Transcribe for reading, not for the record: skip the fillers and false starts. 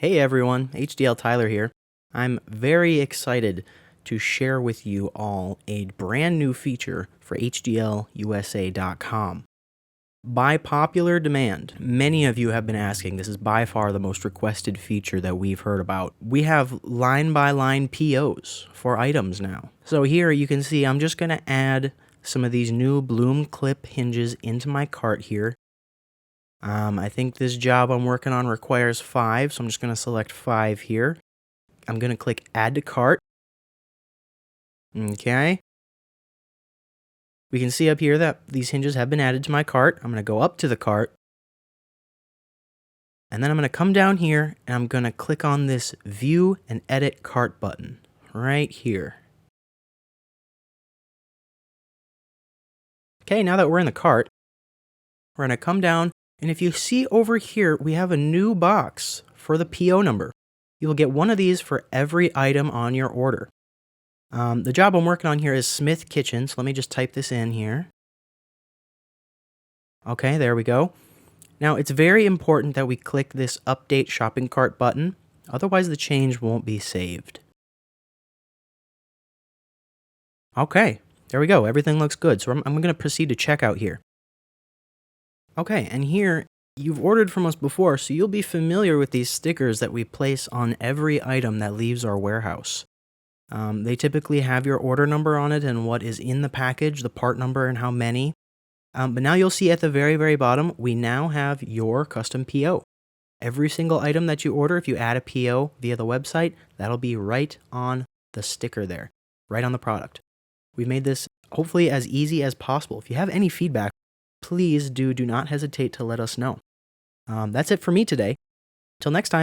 Hey everyone, HDL Tyler here. I'm very excited to share with you all a brand new feature for HDLUSA.com. By popular demand, many of you have been asking, this is by far the most requested feature that we've heard about. We have line-by-line POs for items now. So here you can see I'm just going to add some of these new Bloom clip hinges into my cart here. I think this job I'm working on requires 5, so I'm just going to select 5 here. I'm going to click Add to Cart. Okay. We can see up here that these hinges have been added to my cart. I'm going to go up to the cart. And then I'm going to come down here and I'm going to click on this View and Edit Cart button right here. Okay, now that we're in the cart, we're going to come down. And if you see over here, we have a new box for the PO number. You will get one of these for every item on your order. The job I'm working on here is Smith Kitchen, so let me just type this in here. Okay, there we go. Now, it's very important that we click this Update Shopping Cart button, otherwise the change won't be saved. Okay, there we go. Everything looks good, so I'm going to proceed to checkout here. Okay, and here, you've ordered from us before, so you'll be familiar with these stickers that we place on every item that leaves our warehouse. They typically have your order number on it and what is in the package, the part number and how many. But now you'll see at the very, very bottom, we now have your custom PO. Every single item that you order, if you add a PO via the website, that'll be right on the sticker there, right on the product. We've made this hopefully as easy as possible. If you have any feedback, please do not hesitate to let us know. That's it for me today. Till next time.